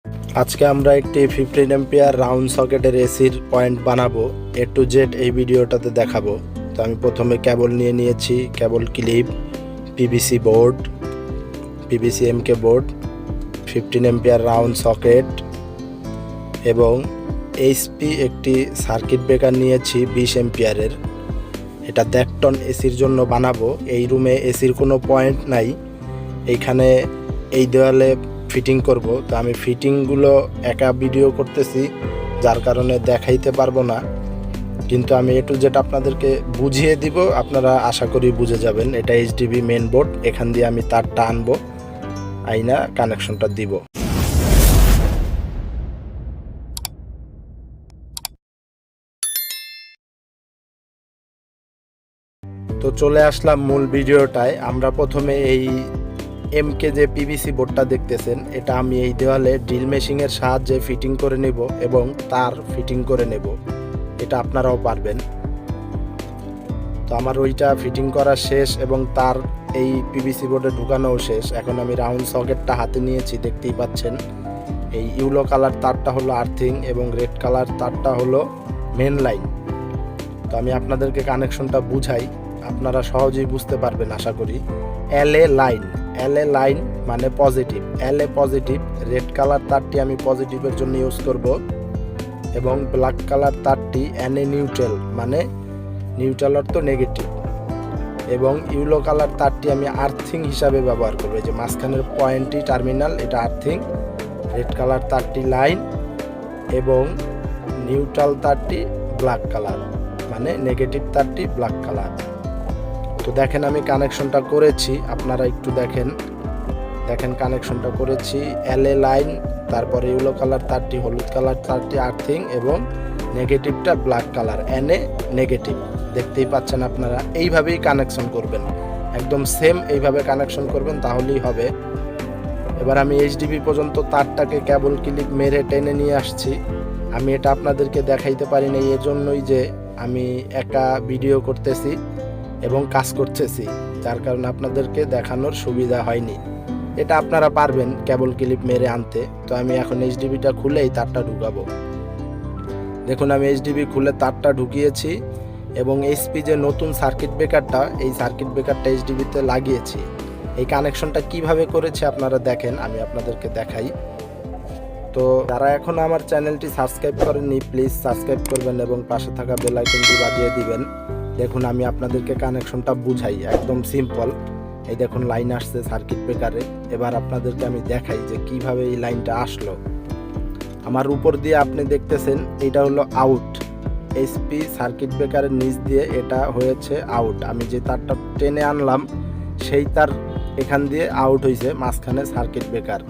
আজকে আমরা একটি 15 এম্পিয়ার রাউন্ড সকেটের এসির পয়েন্ট বানাবো। A to Z এই ভিডিওটাতে দেখাবো। তো আমি প্রথমে কেবল নিয়ে নিয়েছি, cable clip, PVC board, PVC MK board, 15 ampere round socket এবং এইচপি একটি সার্কিট ব্রেকার নিয়েছি 20 এম্পিয়ারের। এটা 1.5 টন এসির জন্য বানাবো। এই রুমে এসির কোনো পয়েন্ট নাই, এইখানে এই দেওয়ালে ফিটিং করব। তো আমি ফিটিংগুলো একা ভিডিও করতেছি, যার কারণে দেখাইতে পারবো না, কিন্তু আমি A to Z আপনাদেরকে বুঝিয়ে দিব, আপনারা আশা করি বুঝে যাবেন। এটা এইচডিবি মেন বোর্ড, এখান দিয়ে আমি তারটা আনবো, আইনা কানেকশনটা দিব। তো চলে আসলাম মূল ভিডিওটায়। আমরা প্রথমে এই এমকে যে পিভিসি বোর্ডটা দেখতেছেন, এটা আমি এই দেওয়ালে ড্রিল মেশিনের সাহায্যে ফিটিং করে নেব এবং তার ফিটিং করে নেব। এটা আপনারাও পারবেন। তো আমার ওইটা ফিটিং করা শেষ এবং তার এই পিভিসি বোর্ডে ঢুকানোও শেষ। এখন আমি রাউন্ড সকেটটা হাতে নিয়েছি, দেখতেই পাচ্ছেন। এই ইউলো কালার তারটা হলো আর্থিং এবং রেড কালার তারটা হলো মেন লাইন। তো আমি আপনাদেরকে কানেকশনটা বুঝাই, আপনারা সহজেই বুঝতে পারবেন আশা করি। এলএ লাইন মানে positive, LA positive. Red colour তারটি আমি পজিটিভের জন্য ইউজ করব এবং ব্ল্যাক কালার তারটি এনএ নিউট্রাল মানে নিউট্রাল অর্থ নেগেটিভ, এবং ইউলো কালার তারটি আমি আর্থিং হিসাবে ব্যবহার করব। যে মাঝখানের পয়েন্টটি টার্মিনাল, এটা আর্থিং। রেড কালার তারটি লাইন এবং নিউট্রাল তারটি ব্ল্যাক কালার মানে নেগেটিভ তারটি ব্ল্যাক কালার। তো দেখেন আমি কানেকশনটা করেছি, আপনারা একটু দেখেন কানেকশনটা করেছি। এলএ লাইন, তারপরে ইউলো কালার তারটি হলুদ কালার তারটি আর্থিং এবং নেগেটিভটা ব্ল্যাক কালার এনএ নেগেটিভ। দেখতেই পাচ্ছেন আপনারা, এইভাবেই কানেকশন করবেন, একদম সেম এইভাবে কানেকশন করবেন, তাহলেই হবে। এবার আমি এইচডিবি পর্যন্ত তারটাকে কেবল ক্লিপ মেরে টেনে নিয়ে আসছি। আমি এটা আপনাদেরকে দেখাইতে পারি না, এই জন্যই যে আমি একা ভিডিও করতেছি এবং কাজ করতেছি, যার কারণে আপনাদেরকে দেখানোর সুবিধা হয়নি। এটা আপনারা পারবেন কেবল ক্লিপ মেরে আনতে। তো আমি এখন এইচডিবিটা খুলে এই তারটা ঢুকাবো। দেখুন আমি এইচডিবি খুলে তারটা ঢুকিয়েছি এবং এইচপি যে নতুন সার্কিট ব্রেকারটা, এই সার্কিট ব্রেকারটা এইচডিবিতে লাগিয়েছি। এই কানেকশনটা কিভাবে করেছে আপনারা দেখেন, আমি আপনাদেরকে দেখাই। তো যারা এখন আমার চ্যানেলটি সাবস্ক্রাইব করেননি, প্লিজ সাবস্ক্রাইব করবেন এবং পাশে থাকা বেল আইকনটি বাজিয়ে দিবেন। দেখুন আমি আপনাদেরকে কানেকশনটা বুঝাই, একদম সিম্পল। এই দেখুন লাইন আসছে সার্কিট ব্রেকারে। এবার আপনাদেরকে আমি দেখাই যে কিভাবে এই লাইনটা আসলো। আমার উপর দিয়ে আপনি দেখতেছেন, এটা হলো আউট। এইচপি সার্কিট ব্রেকারের নিচ দিয়ে এটা হয়েছে আউট। আমি যে তারটা টেনে আনলাম সেই তার এখান দিয়ে আউট হয়েছে, মাঝখানে সার্কিট ব্রেকার,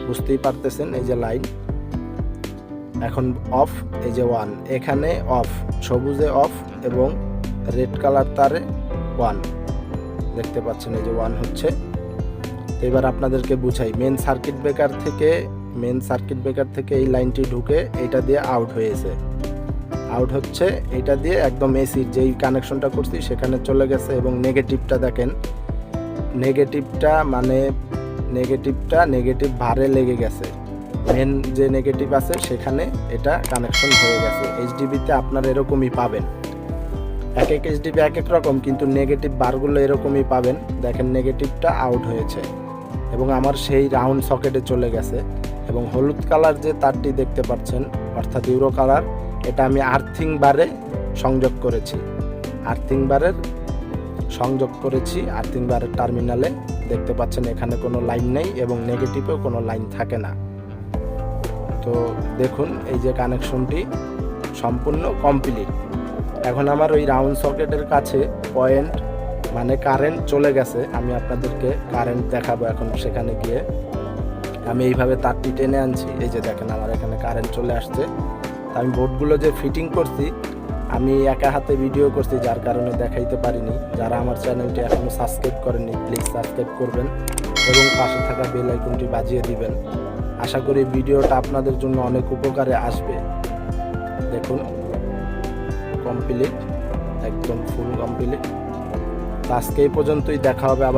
বুঝতেই পারতেছেন। এই যে লাইন এখন অফ, এই যে 1, এখানে অফ, সবুজে অফ এবং রেড কালার তারে 1, দেখতে পাচ্ছেন এই যে 1 হচ্ছে। তো এবার আপনাদেরকে বুঝাই, মেন সার্কিট ব্রেকার থেকে এই লাইনটি ঢুকে এটা দিয়ে আউট হয়েছে, আউট হচ্ছে এটা দিয়ে একদম এসির যেই কানেকশনটা করছি সেখানে চলে গেছে। এবং নেগেটিভটা দেখেন, নেগেটিভটা নেগেটিভ ভারে লেগে গেছে, মেন যে নেগেটিভ আছে সেখানে এটা কানেকশন হয়ে গেছে। এইচডিবিতে আপনারা এরকমই পাবেন, এক এক এইচডিবি এক এক রকম, কিন্তু নেগেটিভ বারগুলো এরকমই পাবেন। দেখেন নেগেটিভটা আউট হয়েছে এবং আমার সেই রাউন্ড সকেটে চলে গেছে। এবং হলুদ কালার যে তারটি দেখতে পাচ্ছেন, অর্থাৎ ইউরো কালার, এটা আমি আর্থিং বারে সংযোগ করেছি, আর্থিং বারের টার্মিনালে। দেখতে পাচ্ছেন এখানে কোনো লাইন নেই এবং নেগেটিভেও কোনো লাইন থাকে না। তো দেখুন এই যে কানেকশনটি সম্পূর্ণ কমপ্লিট। এখন আমার ওই রাউন্ড সকেটের কাছে পয়েন্ট মানে কারেন্ট চলে গেছে। আমি আপনাদেরকে কারেন্ট দেখাবো এখন। সেখানে গিয়ে আমি এইভাবে তারটি টেনে আনছি, এই যে দেখেন আমার এখানে কারেন্ট চলে আসছে। আমি বোর্ডগুলো যে ফিটিং করছি আমি একা হাতে ভিডিও করছি, যার কারণে দেখাইতে পারিনি। যারা আমার চ্যানেলটি এখনও সাবস্ক্রাইব করেননি, প্লিজ সাবস্ক্রাইব করবেন এবং পাশে থাকা বেল আইকনটি বাজিয়ে দিবেন। আশা করি ভিডিওটা আপনাদের জন্য অনেক উপকারে আসবে। দেখুন কমপ্লিট, একদম ফুল কমপ্লিট। আজকে এই পর্যন্তই, দেখা হবে আবার।